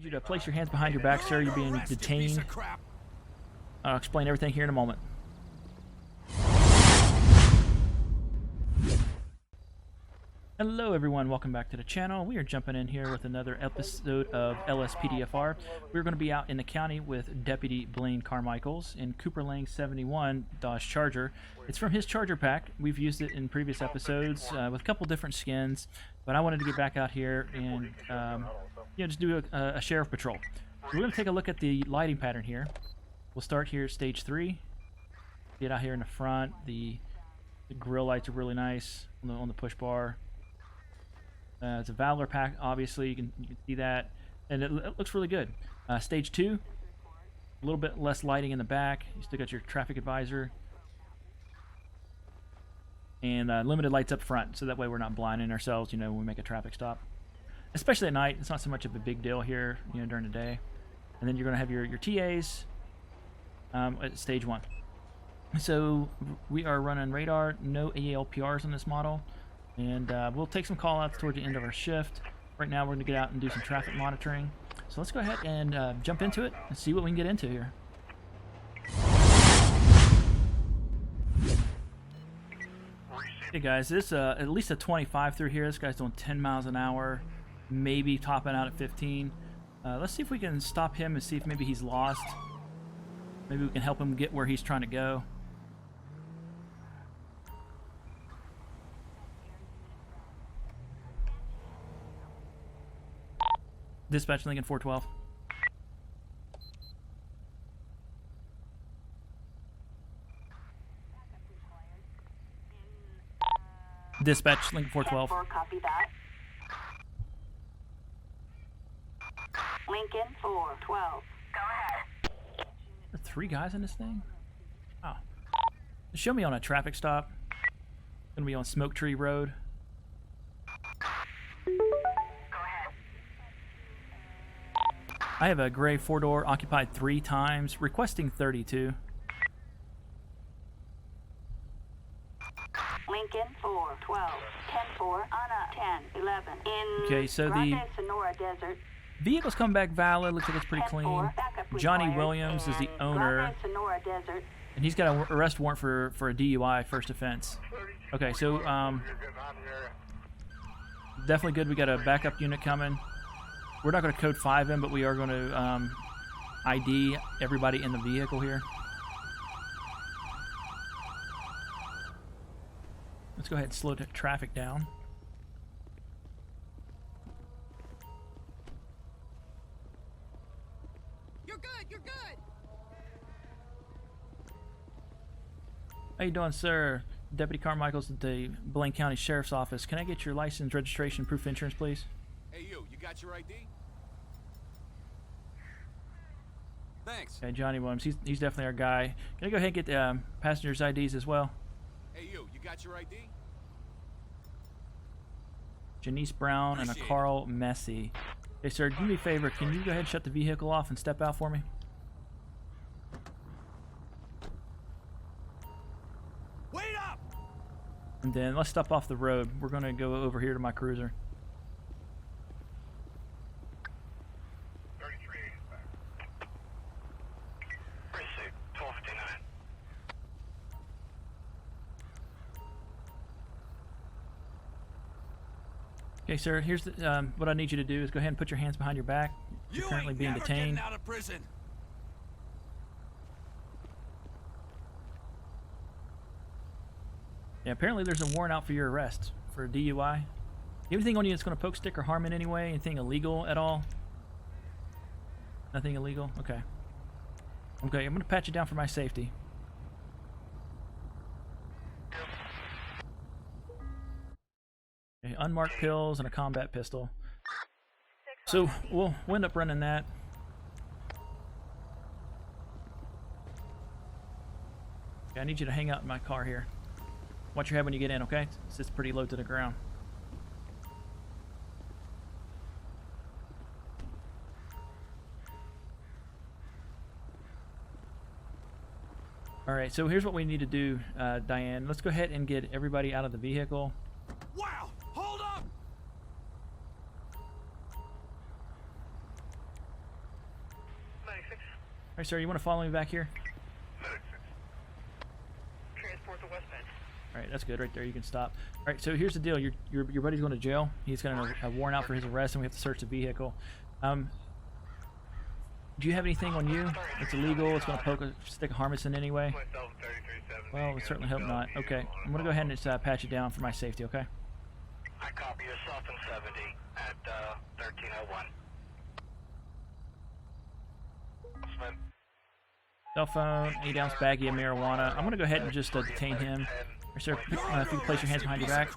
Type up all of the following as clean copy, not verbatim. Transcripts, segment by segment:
You to place your hands behind your back, sir. You're being detained. I'll explain everything here in a moment. Hello everyone, welcome back to the channel. We are jumping in here with another episode of LSPDFR. We're going to be out in the county with Deputy Blaine Carmichaels in Cooper Lane 71 Dodge Charger. It's from his Charger pack. We've used it in previous episodes with a couple different skins, but I wanted to get back out here and just do a sheriff patrol. So we're going to take a look at the lighting pattern here. We'll start here at stage 3. Get out here in the front. The grill lights are really nice on the push bar. It's a Valor pack, obviously, you can see that, and it looks really good. Stage 2, a little bit less lighting in the back. You still got your traffic advisor, and limited lights up front, so that way we're not blinding ourselves, when we make a traffic stop. Especially at night, it's not so much of a big deal here, during the day. And then you're going to have your TAs at stage 1. So we are running radar, no ALPRs on this model. And we'll take some call outs toward the end of our shift. Right now we're going to get out and do some traffic monitoring. So let's go ahead and jump into it and see what we can get into here. Hey guys, this at least a 25 through here. This guy's doing 10 miles an hour, maybe topping out at 15. Let's see if we can stop him and see if maybe he's lost. Maybe we can help him get where he's trying to go. Dispatch Lincoln 412. Dispatch Lincoln 412. Copy that. Lincoln 412. Go ahead. There are 3 guys in this thing? Oh. Show me on a traffic stop. Gonna be on Smoke Tree Road. I have a gray 4-door occupied 3 times, requesting 32. Lincoln 412, 10-4, on a 10-11 in okay, so Grande Sonora Desert. Vehicle's come back valid. Looks like it's pretty clean. Johnny Williams is the owner, Sonora Desert. and he's got an arrest warrant for a DUI, first offense. Okay, so definitely good. We got a backup unit coming. We're not going to code 5 in, but we are going to ID everybody in the vehicle here. Let's go ahead and slow traffic down. You're good, you're good. How you doing, sir? Deputy Carmichaels at the Blaine County Sheriff's Office. Can I get your license, registration, proof of insurance, please? Hey, you got your ID? Thanks. Okay, Johnny Williams, he's definitely our guy. Can I go ahead and get passengers' IDs as well? Hey, you got your ID? Janice Brown and a Carl Messi. Hey, sir, do me a favor. Can you go ahead and shut the vehicle off and step out for me? Wait up! And then let's step off the road. We're going to go over here to my cruiser. Okay, sir, here's the, what I need you to do is go ahead and put your hands behind your back. You're currently being detained. Out of prison. Yeah, apparently there's a warrant out for your arrest for a DUI. You have anything on you that's going to poke, stick, or harm in any way? Anything illegal at all? Nothing illegal? Okay. Okay, I'm going to pat you down for my safety. Okay, unmarked pills and a combat pistol. So we'll end up running that. Okay, I need you to hang out in my car here. Watch your head when you get in, okay? It sits pretty low to the ground. Alright, so here's what we need to do, Diane. Let's go ahead and get everybody out of the vehicle. Wow! Hold up! right, sir, you want to follow me back here? Transport to West Bend. All right, that's good right there. You can stop. All right, so here's the deal. Your buddy's going to jail. He's got a warrant out for his arrest, and we have to search the vehicle. Do you have anything on you that's illegal? It's going to poke a stick of harmless in any way? Well, we certainly hope not. Okay, I'm going to go ahead and just pat you down for my safety, okay? I copy yourself in 70 at 1301. Smith. Cell phone, 8 ounce baggie of marijuana. I'm going to go ahead and just detain him. Or, sir, if you can place your hands behind your back.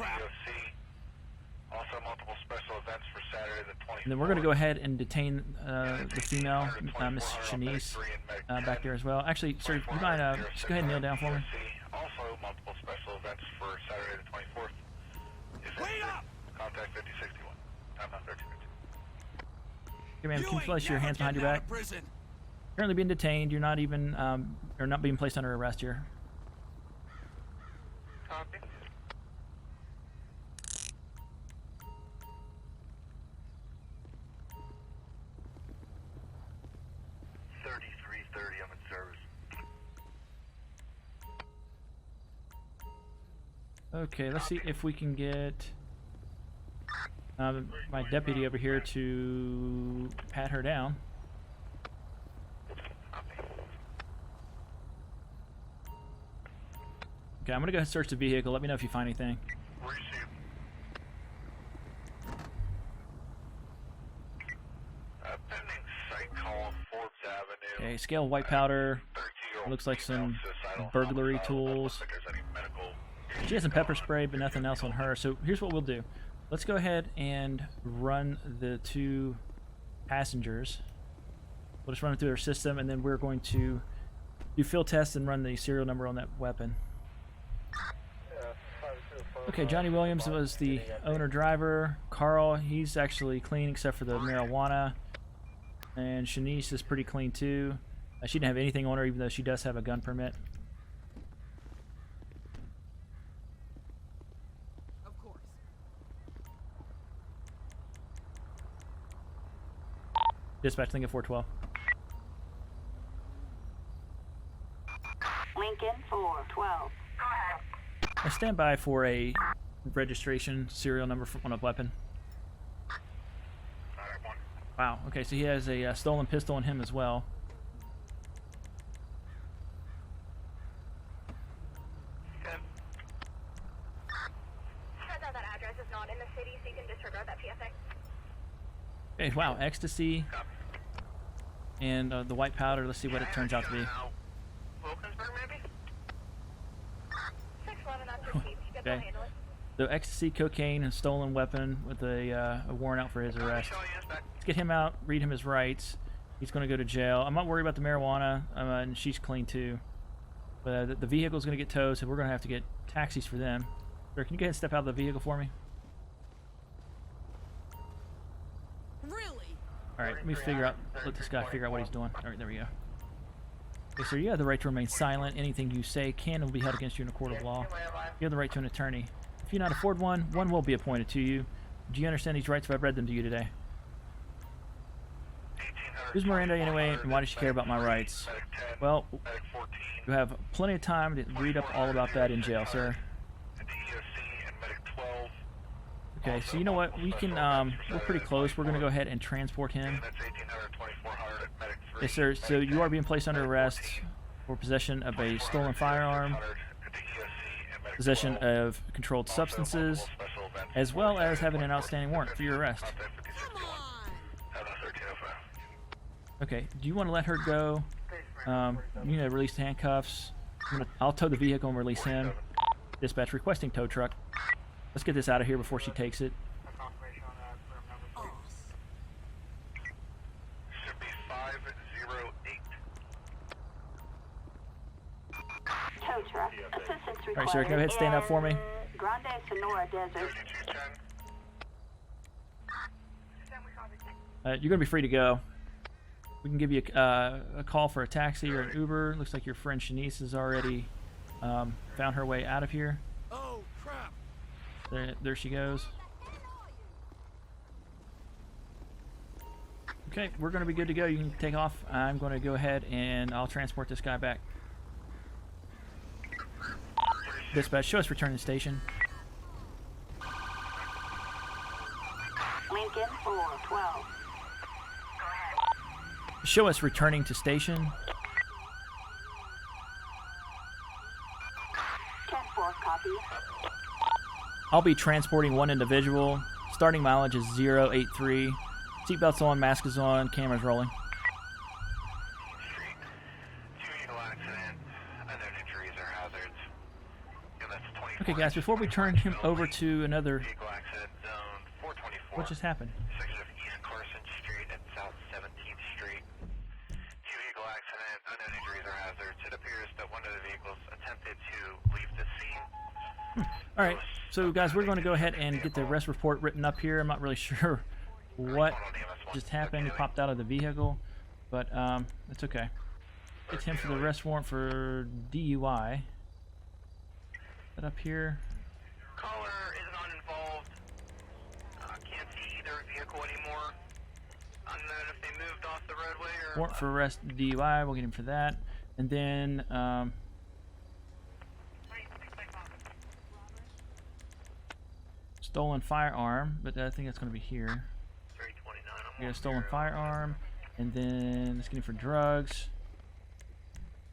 Also multiple special events for Saturday the 24th. And then we're going to go ahead and detain the female, Miss Shanice, back there as well. Actually, sir, you mind just go ahead and kneel down for me? Also multiple special events for Saturday the 24th. Wait up! Contact 5061. Time out 1352. Okay, ma'am, can you ain't place your never hands behind your getting out back? of prison. Currently being detained. You're not even, or not being placed under arrest here. Copy. I'm in service. Okay, let's see if we can get my deputy over here to pat her down. Okay, I'm gonna go ahead and search the vehicle. Let me know if you find anything. Received. Pending site call, Forbes Avenue. Okay, scale of white powder. 13-year-old Looks like some suicidal burglary homicidal. tools. Doesn't look like there's any medical She has some pepper spray, but nothing else on her. So here's what we'll do. Let's go ahead and run the 2 passengers. We'll just run it through our system, and then we're going to do field tests and run the serial number on that weapon. Okay, Johnny Williams was the owner-driver. Carl, he's actually clean except for the marijuana. And Shanice is pretty clean too. She didn't have anything on her, even though she does have a gun permit. Of course. Dispatch, Lincoln 412. Lincoln 412. I stand by for a registration serial number on a weapon. Wow, okay, so he has a stolen pistol on him as well. Turns out that address is not in the city, so you can disregard that PSA. Okay, wow, ecstasy and the white powder. Let's see what it turns out to be. Wilkinsburg, maybe? 611, that's received. You can Okay. handle it. So ecstasy, cocaine, and stolen weapon with a warrant out for his arrest. Let's get him out, read him his rights. He's going to go to jail. I'm not worried about the marijuana, and she's clean too. But the vehicle's going to get towed, so we're going to have to get taxis for them. Sir, can you go ahead and step out of the vehicle for me? Really? All right, let me let this guy figure out what he's doing. All right, there we go. Okay, sir, you have the right to remain silent. Anything you say can and will be held against you in a court of law. You have the right to an attorney. If you cannot afford one, one will be appointed to you. Do you understand these rights if I've read them to you today? Who's Miranda anyway, and why does she care about my rights? Well, you have plenty of time to read up all about that in jail, sir. Okay, so you know what? We can, we're pretty close. We're going to go ahead and transport him. Yes, sir. So you are being placed under arrest for possession of a stolen firearm, possession of controlled substances, as well as having an outstanding warrant for your arrest. Okay, do you want to let her go? You know, release the handcuffs. I'll tow the vehicle and release him. Dispatch requesting tow truck. Let's get this out of here before she takes it. Should be 508. Tow truck. Assistance required. All right, sir, go ahead and stand up for me. in Grande Sonora Desert. 3210. You're going to be free to go. We can give you a call for a taxi or an Uber. Looks like your friend Shanice has already found her way out of here. Oh, crap. There she goes. Okay, we're going to be good to go. You can take off. I'm going to go ahead and I'll transport this guy back. Dispatch, show us returning to station. Lincoln 412. Show us returning to station. 10-4, copy. I'll be transporting one individual. Starting mileage is 083. Seatbelts on, mask is on, cameras rolling. Street. 2 vehicle accident. Unknown injuries or hazards. And that's 24. Okay, guys, before we turn him over to another... Vehicle accident zone 424. What just happened? Section of East Carson Street and South 17th Street. 2 vehicle accident. Unknown injuries or hazards. It appears that one of the vehicles attempted to leave the scene. Alright, so guys, we're going to go ahead and get the arrest report written up here. I'm not really sure what just happened. He popped out of the vehicle, but it's okay. It's him for the arrest warrant for DUI. That up here. Caller is not involved. Can't see either vehicle anymore. Unknown if they moved off the roadway or... Warrant for arrest DUI. We'll get him for that. And then stolen firearm, but I think that's going to be here. 329. We got a stolen firearm, and then let's get him for drugs.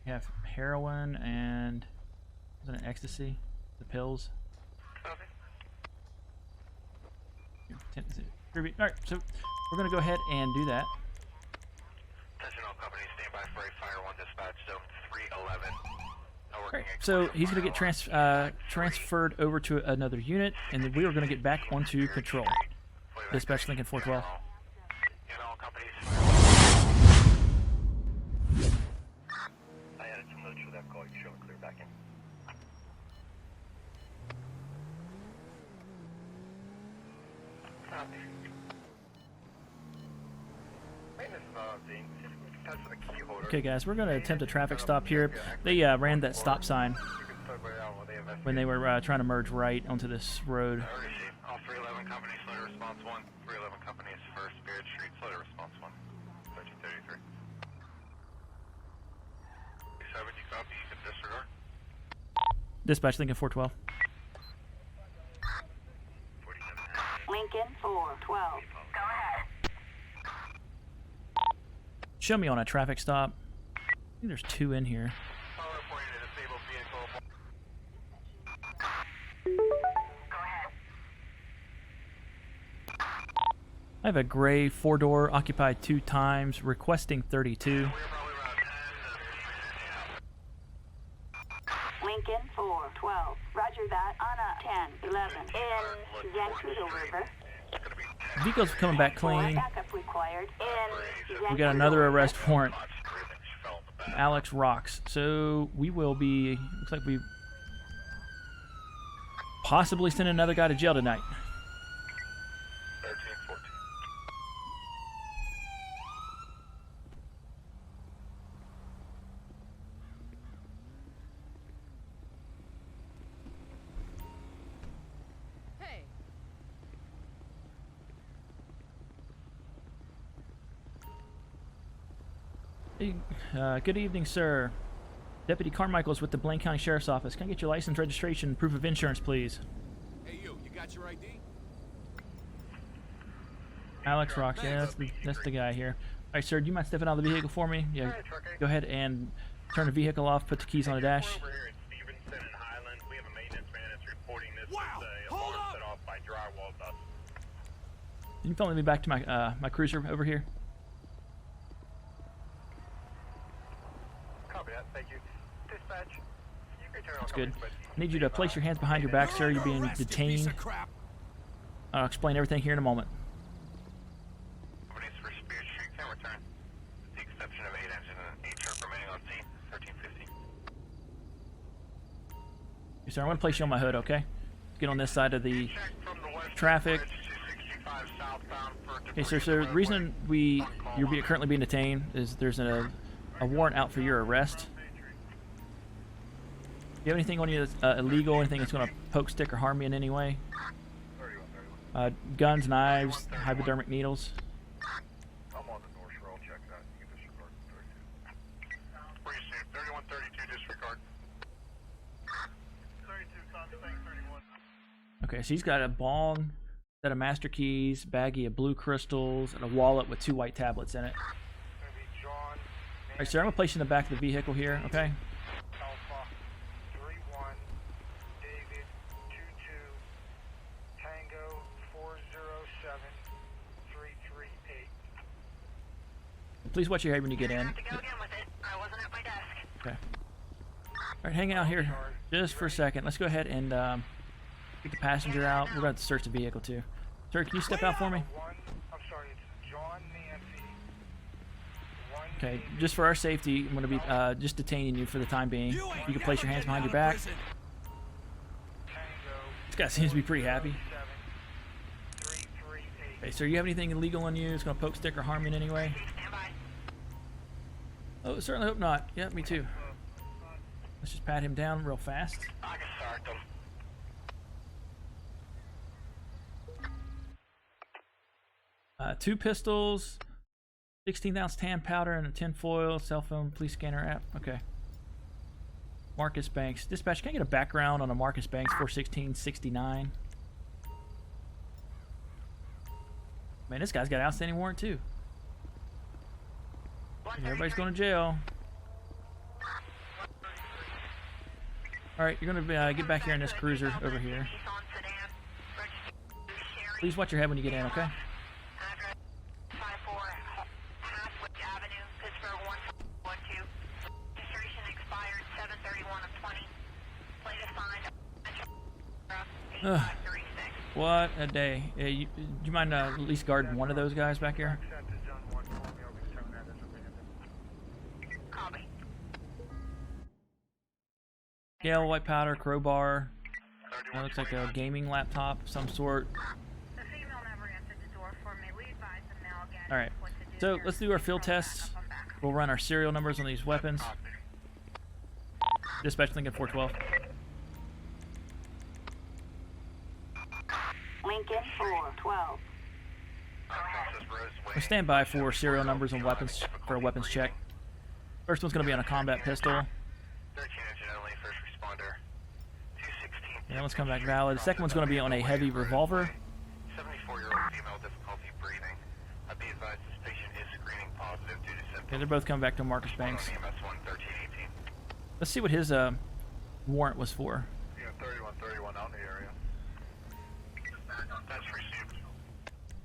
We have heroin and was it an ecstasy? The pills. Alright, so we're going to go ahead and do that. Attention all companies, stand by for a fire 1 dispatch zone 311. Alright, so he's going to get transferred over to another unit, and then we are going to get back onto patrol. Dispatch Lincoln 412. And all companies. I added some notes for that call. You show it clear back in. Copy. Maintenance thing. Touch the key holder. Okay, guys, we're going to attempt a traffic stop here. They ran that stop sign when they were trying to merge right onto this road. All 311 companies, slow to response 1. 311 companies, First Spirit Street, slow to response 1. 1333. 7, you copy, you can disregard. Dispatch Lincoln 412. 47. Lincoln 412. Go ahead. Show me on a traffic stop. I think there's 2 in here. Caller reporting a disabled vehicle. Go ahead. I have a gray 4-door occupied 2 times, requesting 32. We're probably around 10. Lincoln 412. Roger that. On a 1011. In Zancudo River. Vehicle's coming back clean. Backup required. In We got another arrest warrant. Alex Rocks. So we will be, looks like we possibly send another guy to jail tonight. 13, 14. Hey, Hey, good evening, sir. Deputy Carmichaels with the Blaine County Sheriff's Office. Can I get your license, registration, proof of insurance, please? hey you got your ID? Alex Rocks. Yeah, that's the guy here. All right, sir. Do you mind stepping out of the vehicle for me? Yeah. Go ahead and turn the vehicle off. Put the keys on the dash. Over here at Stevenson and Highland, we have a maintenance man that's reporting this Wow, as a hold alarm up! set off by drywall dust. Can you follow me back to my my cruiser over here? Copy that, thank you. Dispatch, you can turn on That's good. companies, I need you to place your hands behind your back, sir. You're being Arrested, piece detained. of crap. I'll explain everything here in a moment. companies for Spirit Street can return. With the exception of 8 engine and 8 truck remaining on scene, 1350. Yes, sir. I'm going to place you on my hood, okay? Get on this side of the Check from the west traffic. bridge to 65 southbound for Okay, sir. debris So the roadway. reason you're currently being detained is there's a warrant out for your arrest. Do you have anything on you that's illegal? Anything that's going to poke, stick, or harm you in any way? 31, 31. Guns, knives, hypodermic needles. I'm on the Okay, so he's got a bong, set of master keys, baggie of blue crystals, and a wallet with 2 white tablets in it. Alright, sir, I'm gonna place you in the back of the vehicle here, okay? Alpha 31 David 22 Tango 407 338. Please watch your head when you get in. To go again with it. I wasn't at my desk. Okay. Alright, hang out here just for a second. Let's go ahead and get the passenger out. We're going to search the vehicle too. Sir, can you step out for me? I'm sorry, it's John Nancy. Okay, just for our safety, I'm going to be just detaining you for the time being. You can place your hands behind your back. This guy seems to be pretty happy. Okay, sir, you have anything illegal on you? It's going to poke, stick, or harm you in any way? Stand by. Oh, certainly hope not. Yeah, me too. Let's just pat him down real fast. I can start them. Two pistols, 16-ounce tan powder, and a tin foil, cell phone, police scanner app. Okay. Marcus Banks. Dispatch, can I get a background on a Marcus Banks 41669? Man, this guy's got an outstanding warrant too. Everybody's going to jail. Alright, you're going to get back here in this cruiser over here. Please watch your head when you get in, okay? Address 54 Halfway Avenue, Pittsburgh 1512. Registration expired 7/31 of 20. Plate assigned 8536. What a day. Do you mind at least guarding one of those guys back here? Copy. Yellow, white powder, crowbar. Looks like a gaming laptop of some sort. The female never answered the door for me. We advised the male again. Alright, what to do so here. let's do our field tests. We'll run our serial numbers on these weapons. Dispatch Lincoln 412. Lincoln 412. We'll stand by for serial numbers on weapons for a weapons check. First one's going to be on a combat pistol. 13 engine only, first responder. 216. Yeah, let's come back valid. The second one's going to be on a heavy revolver. 74-year-old female, difficulty breathing. Be advised this patient is screening positive due to symptoms. Okay, they're both coming back to Marcus Banks. EMS 1318. Let's see what his warrant was for. Yeah, 3131 out in the area. That's received.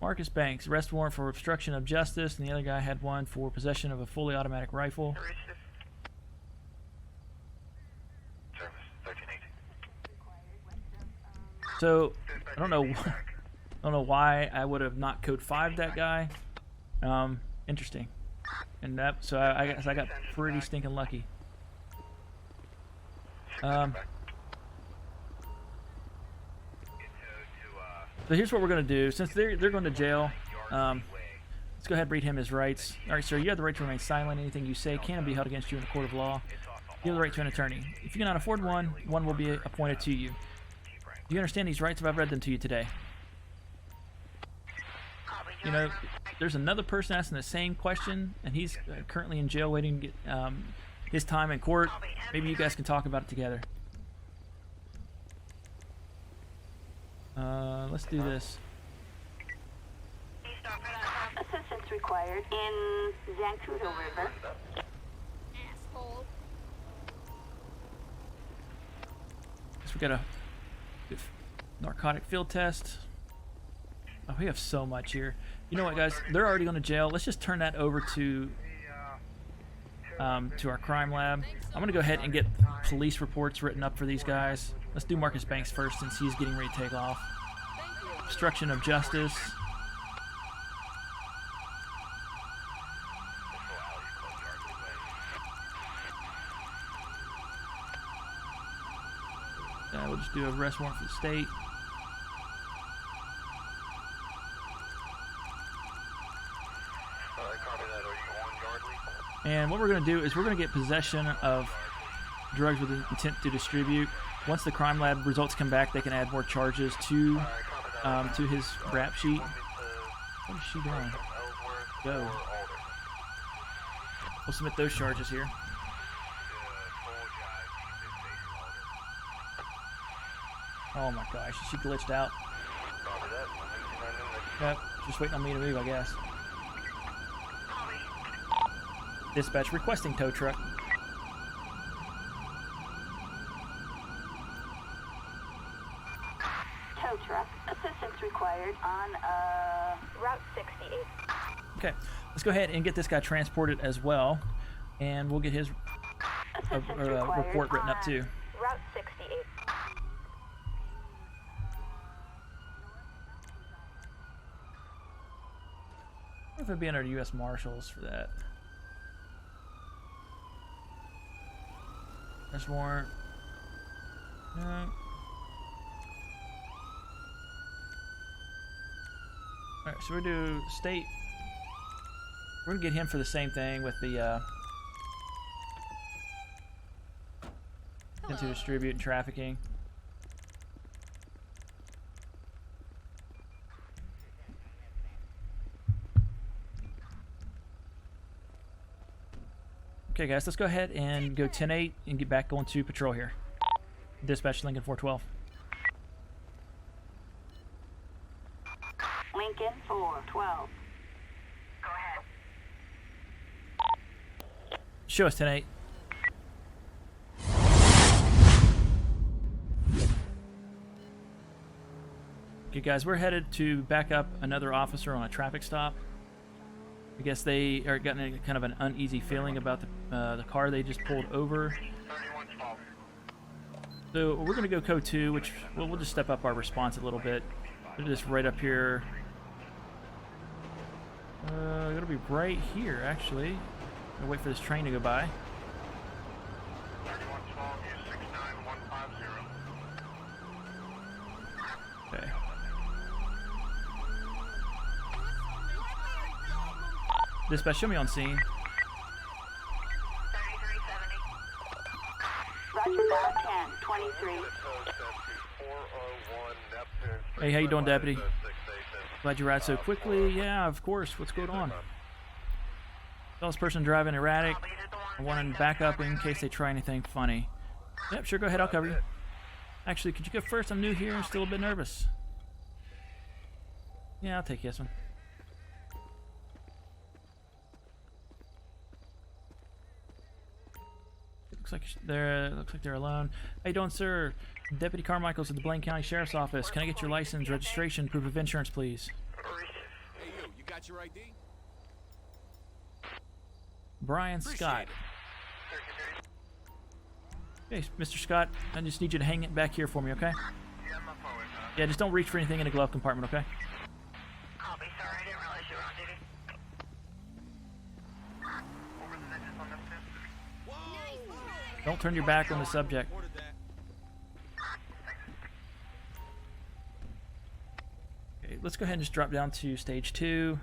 Marcus Banks, arrest warrant for obstruction of justice, and the other guy had one for possession of a fully automatic rifle. Service 1318. So I don't know, I don't know why I would have not code 5'd that guy. Interesting. And that, so I guess I got pretty stinking lucky. So here's what we're gonna do. Since they're going to jail, let's go ahead and read him his rights. All right, sir. You have the right to remain silent. Anything you say can be held against you in a court of law. You have the right to an attorney. If you cannot afford one, one will be appointed to you. Do you understand these rights if I've read them to you today? You know, there's another person asking the same question, and he's currently in jail waiting to get his time in court. Maybe you guys can talk about it together. Let's do this. Assistance required in Zancudo River. Asshole. So we got a narcotic field test. Oh, we have so much here. You know what, guys? They're already going to jail. Let's just turn that over to our crime lab. I'm going to go ahead and get police reports written up for these guys. Let's do Marcus Banks first since he's getting ready to take off. Obstruction of justice. We'll just do a arrest warrant for the state. And what we're going to do is we're going to get possession of drugs with intent to distribute. Once the crime lab results come back, they can add more charges to his rap sheet. What is she doing? Go. We'll submit those charges here. Oh my gosh, she glitched out. Yep, just waiting on me to move, I guess. Dispatch requesting tow truck. Tow truck. Assistance required on, Route 68. Okay, let's go ahead and get this guy transported as well, and we'll get his assistance required report written up on too. Route 68. I wonder if it'd be under U.S. Marshals for that. Arrest warrant. No. Alright, so we do state. We're gonna get him for the same thing with the into distribute and trafficking. Okay, guys, let's go ahead and go 10-8 and get back going to patrol here. Dispatch Lincoln 412. Lincoln 412. Go ahead. Show us 10-8. Okay, guys, we're headed to back up another officer on a traffic stop. I guess they are getting kind of an uneasy feeling about the car they just pulled over. So we're going to go code 2, which we'll just step up our response a little bit. We're just right up here. It'll be right here, actually. I'll wait for this train to go by. 3112, use 69150. Okay. Dispatch, show me on scene. 3370. Roger that. 1023. Hey, how you doing, Deputy? Glad you ride so quickly. Yeah, of course. What's going on? Saw this person driving erratic. I wanted to back up in case they try anything funny. Yep, sure, go ahead. I'll cover you. Actually, could you go first? I'm new here and still a bit nervous. Yeah, I'll take this one. Looks like they're alone. How you doing, sir? Deputy Carmichaels at the Blaine County Sheriff's Office. Can I get your license, registration, proof of insurance, please? Hey, you got your ID? Brian Scott. Hey, Mr. Scott, I just need you to hang it back here for me, okay? Yeah, just don't reach for anything in the glove compartment, okay? Copy, sorry, I didn't realize you were on duty. Don't turn your back on the subject. Ordered that. Okay, let's go ahead and just drop down to stage 2.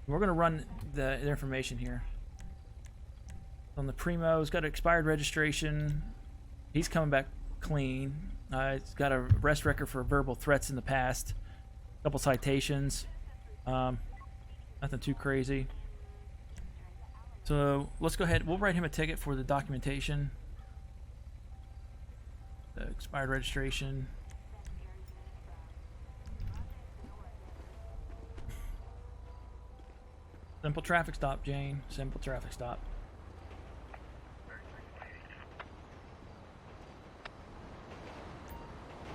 We're going to run the information here. On the Primo, he's got an expired registration. He's coming back clean. He's got a arrest record for verbal threats in the past. A couple citations. Nothing too crazy. So let's go ahead. We'll write him a ticket for the documentation. The expired registration. Simple traffic stop, Jane. Simple traffic stop.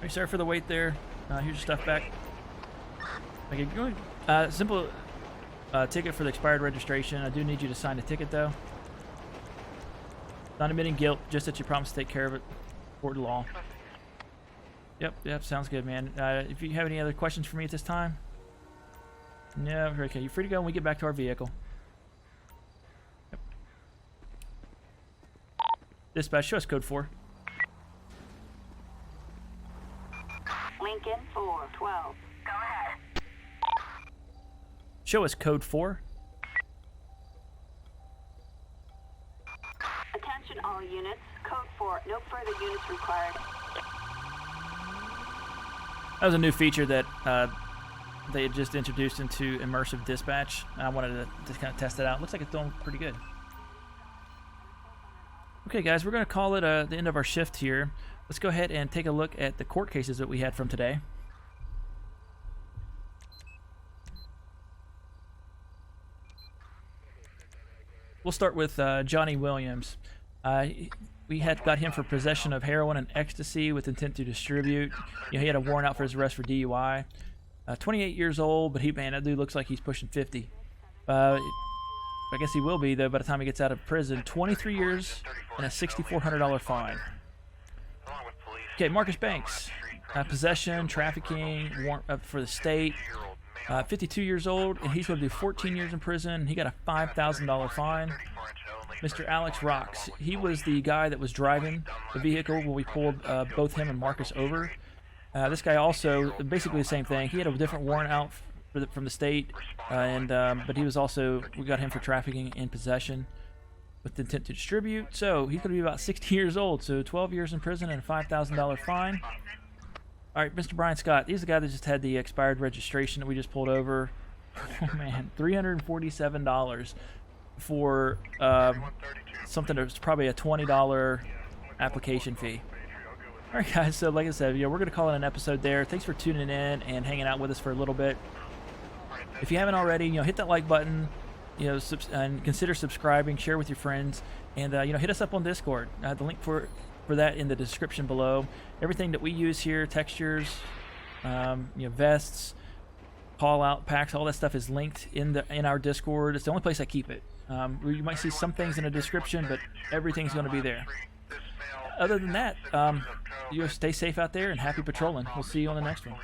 Hey, sorry for the wait there. Here's your stuff back. Okay, go ahead. Simple ticket for the expired registration. I do need you to sign the ticket, though. Not admitting guilt, just that you promised to take care of it. Court of law. Yep, sounds good, man. If you have any other questions for me at this time? No, okay, you're free to go when we get back to our vehicle. Yep. Dispatch, show us code 4. Lincoln 412. Go ahead. Show us code 4. Attention all units. Code 4. No further units required. That was a new feature that they had just introduced into immersive dispatch. I wanted to just kind of test it out. Looks like it's doing pretty good. Okay, guys, we're going to call it the end of our shift here. let's go ahead and take a look at the court cases that we had from today. We'll start with Johnny Williams. We had got him for possession of heroin and ecstasy with intent to distribute. You know, he had a warrant out for his arrest for DUI. 28 years old, but man, that dude looks like he's pushing 50. I guess he will be, though, by the time he gets out of prison. 23 years and a $6,400 fine. Okay, Marcus Banks. Possession, trafficking, warrant up for the state. 52 years old, and he's going to do 14 years in prison. He got a $5,000 fine. Mr. Alex Rocks. He was the guy that was driving the vehicle when we pulled both him and Marcus over. This guy also, basically the same thing. He had a different warrant out from the state, but he was also, we got him for trafficking and possession with intent to distribute. So he's going to be about 60 years old. So 12 years in prison and a $5,000 fine. All right, Mr. Brian Scott. He's the guy that just had the expired registration that we just pulled over. Oh man, $347 for something that's probably a $20 application fee. All right, guys. So like I said, we're going to call it an episode there. Thanks for tuning in and hanging out with us for a little bit. If you haven't already, hit that like button. And consider subscribing, share with your friends, and hit us up on Discord. The link for that in the description below. Everything that we use here, textures, vests, call out packs, all that stuff is linked in our Discord. It's the only place I keep it. You might see some things in the description, but everything's going to be there. Other than that, stay safe out there and happy patrolling. We'll see you on the next one.